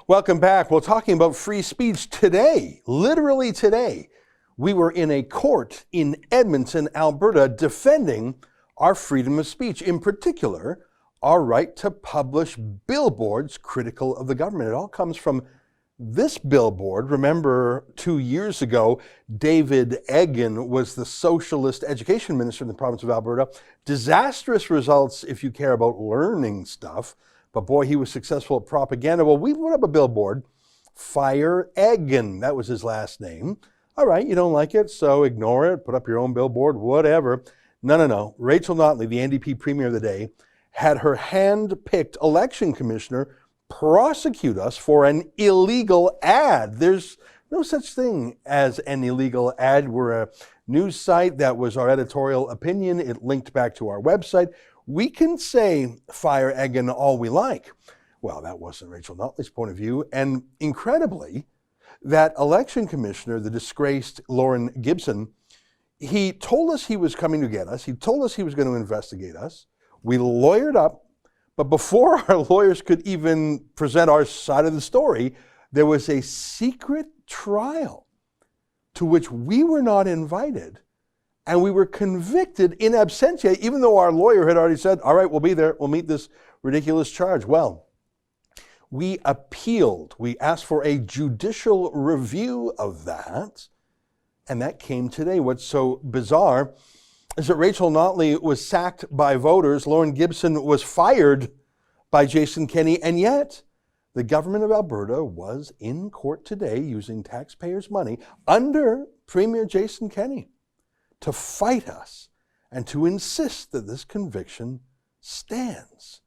Welcome back. We're talking about free speech today, literally today. We were in a court in Edmonton, Alberta, defending our freedom of speech, in particular, our right to publish billboards critical of the government. It all comes from this billboard. Remember, 2 years ago, David Eggen was the socialist education minister in the province of Alberta. Disastrous results if you care about learning stuff. But boy, he was successful at propaganda. Well, we put up a billboard, Fire Eggen. That was his last name. All right, you don't like it, so ignore it. Put up your own billboard, whatever. No. Rachel Notley, the NDP premier of the day, had her hand-picked election commissioner prosecute us for an illegal ad. There's no such thing as an illegal ad. We're a news site. That was our editorial opinion. It linked back to our website. We can say Fire Eggen all we like. Well, that wasn't Rachel Notley's point of view. And incredibly, that election commissioner, the disgraced Lauren Gibson, he told us he was coming to get us. He told us he was going to investigate us. We lawyered up. But before our lawyers could even present our side of the story, there was a secret trial to which we were not invited. And we were convicted in absentia, even though our lawyer had already said, all right, we'll be there. We'll meet this ridiculous charge. Well, we appealed. We asked for a judicial review of that. And that came today. What's so bizarre is that Rachel Notley was sacked by voters. Lauren Gibson was fired by Jason Kenney. And yet, the government of Alberta was in court today using taxpayers' money under Premier Jason Kenney to fight us and to insist that this conviction stands.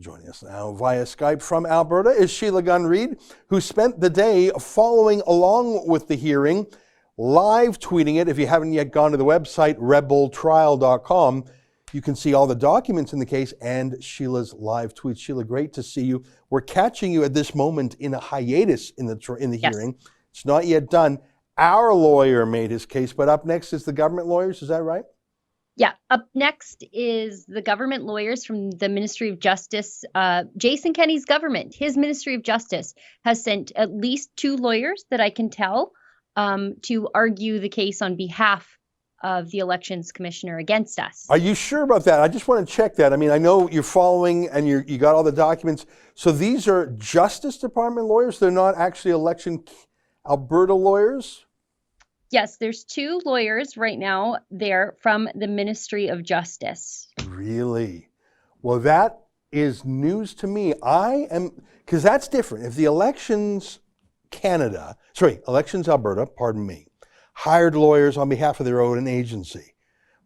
Joining us now via Skype from Alberta is Sheila Gunn Reid, who spent the day following along with the hearing, live tweeting it. If you haven't yet gone to the website, rebeltrial.com, you can see all the documents in the case and Sheila's live tweets. Sheila, great to see you. We're catching you at this moment in a hiatus in the Yes. hearing. It's not yet done. Our lawyer made his case, but up next is the government lawyers. Is that right? Yeah. Up next is the government lawyers from the Ministry of Justice. Jason Kenney's government, his Ministry of Justice, has sent at least 2 lawyers that I can tell to argue the case on behalf of the elections commissioner against us. Are you sure about that? I just want to check that. I mean, I know you're following and you got all the documents. So these are Justice Department lawyers? They're not actually election Alberta lawyers? Yes, there's 2 lawyers right now there from the Ministry of Justice. Really? Well, that is news to me. Because that's different. If the Elections Alberta, pardon me, hired lawyers on behalf of their own agency.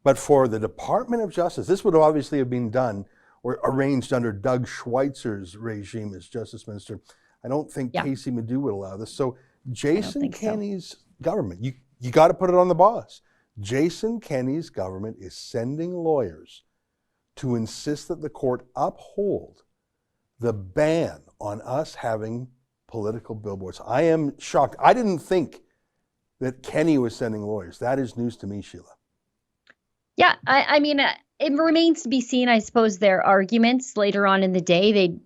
But for the Department of Justice, this would obviously have been done or arranged under Doug Schweitzer's regime as Justice Minister. I don't think Casey Madhu would allow this. So Jason Kenney's government, you got to put it on the boss. Jason Kenney's government is sending lawyers to insist that the court uphold the ban on us having political billboards. I am shocked. I didn't think that Kenney was sending lawyers. That is news to me, Sheila. Yeah, I mean, it remains to be seen, I suppose, their arguments later on in the day.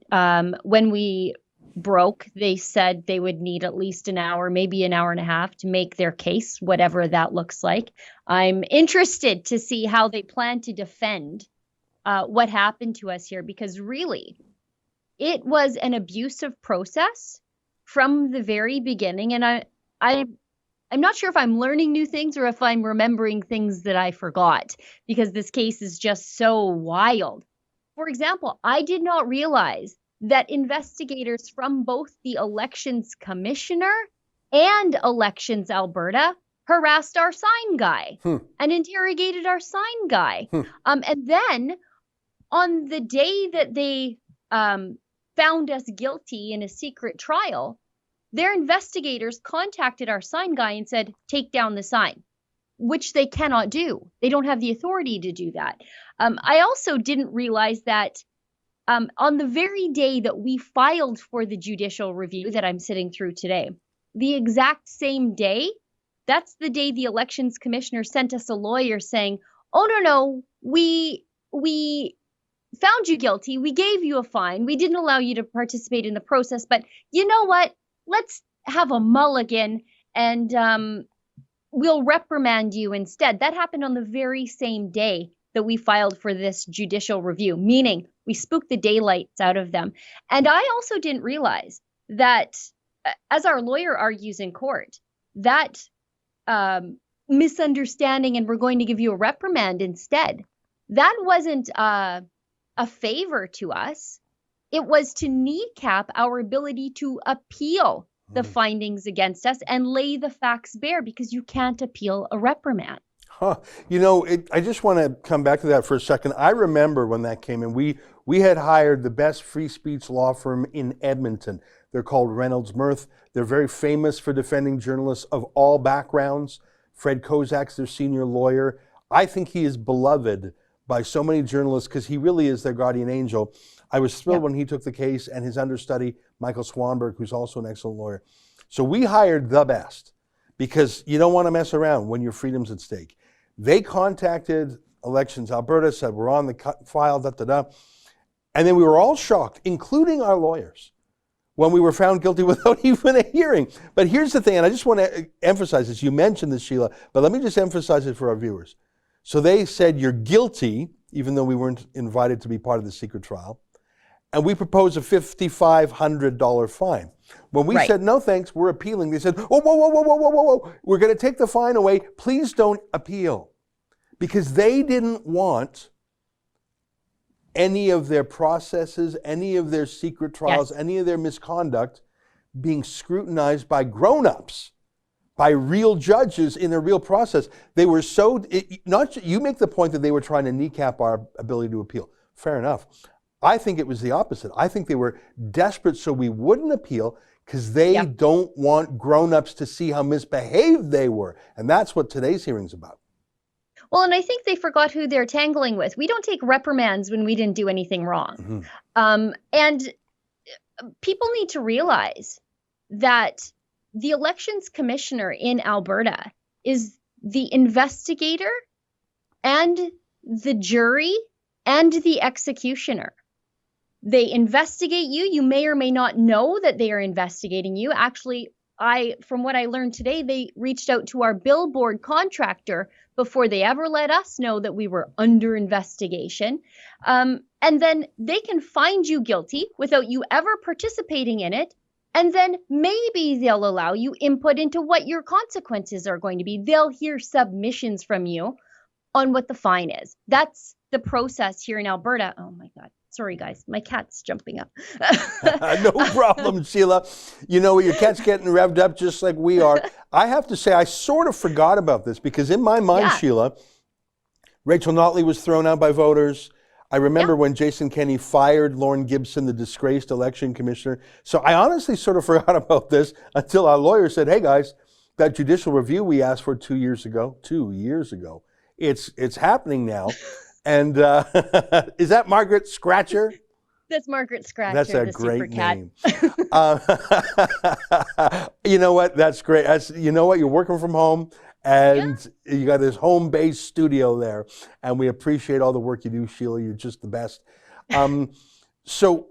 When we broke, they said they would need at least an hour, maybe an hour and a half to make their case, whatever that looks like. I'm interested to see how they plan to defend what happened to us here, because really, it was an abusive process from the very beginning. And I'm not sure if I'm learning new things or if I'm remembering things that I forgot, because this case is just so wild. For example, I did not realize that investigators from both the Elections Commissioner and Elections Alberta harassed our sign guy and interrogated our sign guy. And then on the day that they found us guilty in a secret trial, their investigators contacted our sign guy and said, take down the sign, which they cannot do. They don't have the authority to do that. I also didn't realize that on the very day that we filed for the judicial review that I'm sitting through today, the exact same day, that's the day the elections commissioner sent us a lawyer saying, oh, no, we found you guilty. We gave you a fine. We didn't allow you to participate in the process. But you know what? Let's have a mulligan and we'll reprimand you instead. That happened on the very same day that we filed for this judicial review, meaning we spooked the daylights out of them. And I also didn't realize that, as our lawyer argues in court, that misunderstanding and we're going to give you a reprimand instead, that wasn't a favor to us. It was to kneecap our ability to appeal the findings against us and lay the facts bare, because you can't appeal a reprimand. Huh. You know, I just want to come back to that for a second. I remember when that came in, we had hired the best free speech law firm in Edmonton. They're called Reynolds Mirth. They're very famous for defending journalists of all backgrounds. Fred Kozak's their senior lawyer. I think he is beloved by so many journalists because he really is their guardian angel. I was thrilled when he took the case, and his understudy, Michael Swanberg, who's also an excellent lawyer. So we hired the best because you don't want to mess around when your freedom's at stake. They contacted Elections Alberta, said we're on the file, and then we were all shocked, including our lawyers, when we were found guilty without even a hearing. But here's the thing, and I just want to emphasize this. You mentioned this, Sheila, but let me just emphasize it for our viewers. So they said you're guilty, even though we weren't invited to be part of the secret trial, and we proposed a $5,500 fine. When we said, no thanks, we're appealing, they said, whoa, whoa, whoa, whoa, whoa, whoa, whoa, whoa, we're going to take the fine away. Please don't appeal. Because they didn't want any of their processes, any of their secret trials, any of their misconduct being scrutinized by grown-ups, by real judges in a real process. They were you make the point that they were trying to kneecap our ability to appeal. Fair enough. I think it was the opposite. I think they were desperate so we wouldn't appeal because they don't want grown-ups to see how misbehaved they were. And that's what today's hearing's about. Well, and I think they forgot who they're tangling with. We don't take reprimands when we didn't do anything wrong. And people need to realize that the elections commissioner in Alberta is the investigator and the jury and the executioner. They investigate you. You may or may not know that they are investigating you. Actually, from what I learned today, they reached out to our billboard contractor before they ever let us know that we were under investigation. And then they can find you guilty without you ever participating in it. And then maybe they'll allow you input into what your consequences are going to be. They'll hear submissions from you on what the fine is. That's the process here in Alberta. Oh my God. Sorry, guys. My cat's jumping up. No problem, Sheila. You know, your cat's getting revved up just like we are. I have to say, I sort of forgot about this because in my mind, Sheila, Rachel Notley was thrown out by voters. I remember when Jason Kenney fired Lorne Gibson, the disgraced election commissioner. So I honestly sort of forgot about this until our lawyer said, hey, guys, that judicial review we asked for 2 years ago, it's happening now. And is that Margaret Scratcher? That's Margaret Scratcher. That's a great name. You know what? That's great. You know what? You're working from home, and you got this home-based studio there, and we appreciate all the work you do, Sheila. You're just the best. So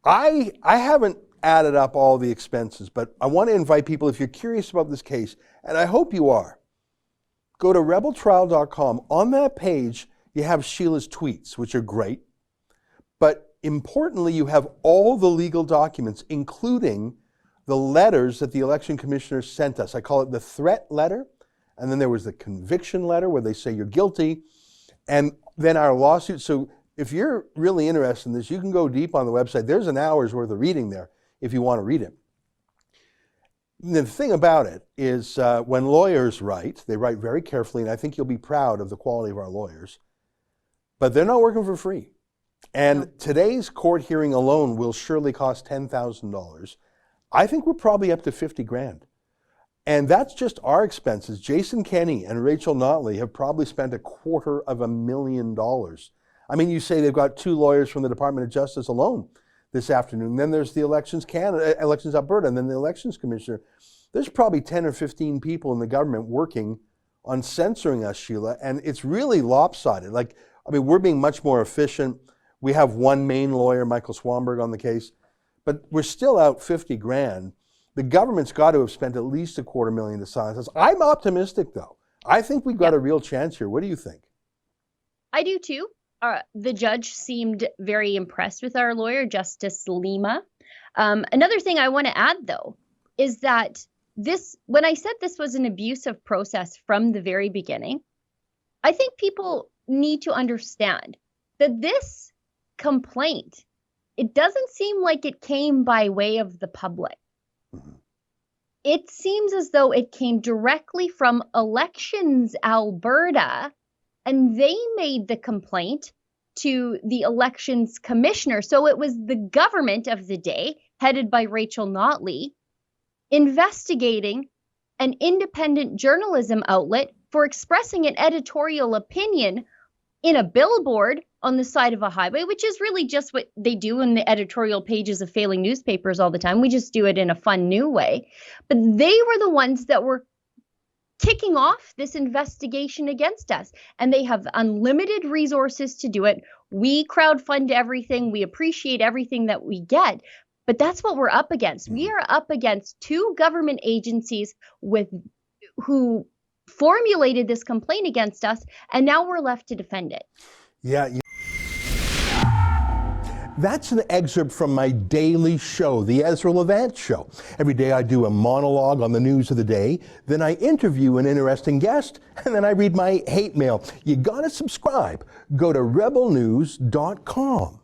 I haven't added up all the expenses, but I want to invite people, if you're curious about this case, and I hope you are, go to rebeltrial.com. On that page, you have Sheila's tweets, which are great. But importantly, you have all the legal documents, including the letters that the election commissioner sent us. I call it the threat letter. And then there was the conviction letter where they say you're guilty. And then our lawsuit. So if you're really interested in this, you can go deep on the website. There's an hour's worth of reading there if you want to read it. The thing about it is when lawyers write, they write very carefully, and I think you'll be proud of the quality of our lawyers, but they're not working for free. And today's court hearing alone will surely cost $10,000. I think we're probably up to $50,000. And that's just our expenses. Jason Kenney and Rachel Notley have probably spent $250,000. I mean, you say they've got 2 lawyers from the Department of Justice alone this afternoon. Then there's the Elections Alberta, and then the Elections Commissioner. There's probably 10 or 15 people in the government working on censoring us, Sheila, and it's really lopsided. Like, I mean, we're being much more efficient. We have one main lawyer, Michael Swanberg, on the case, but we're still out 50 grand. The government's got to have spent at least $250,000 to silence us. I'm optimistic, though. I think we've got a real chance here. What do you think? I do too. The judge seemed very impressed with our lawyer, Justice Lima. Another thing I want to add, though, is that when I said this was an abusive process from the very beginning, I think people need to understand that this complaint, it doesn't seem like it came by way of the public. It seems as though it came directly from Elections Alberta, and they made the complaint to the elections commissioner. So it was the government of the day, headed by Rachel Notley, investigating an independent journalism outlet for expressing an editorial opinion in a billboard on the side of a highway, which is really just what they do in the editorial pages of failing newspapers all the time. We just do it in a fun new way. But they were the ones that were kicking off this investigation against us, and they have unlimited resources to do it. We crowdfund everything. We appreciate everything that we get, but that's what we're up against. We are up against two government agencies who formulated this complaint against us, and now we're left to defend it. Yeah. That's an excerpt from my daily show, the Ezra Levant Show. Every day I do a monologue on the news of the day, then I interview an interesting guest, and then I read my hate mail. You gotta subscribe. Go to rebelnews.com.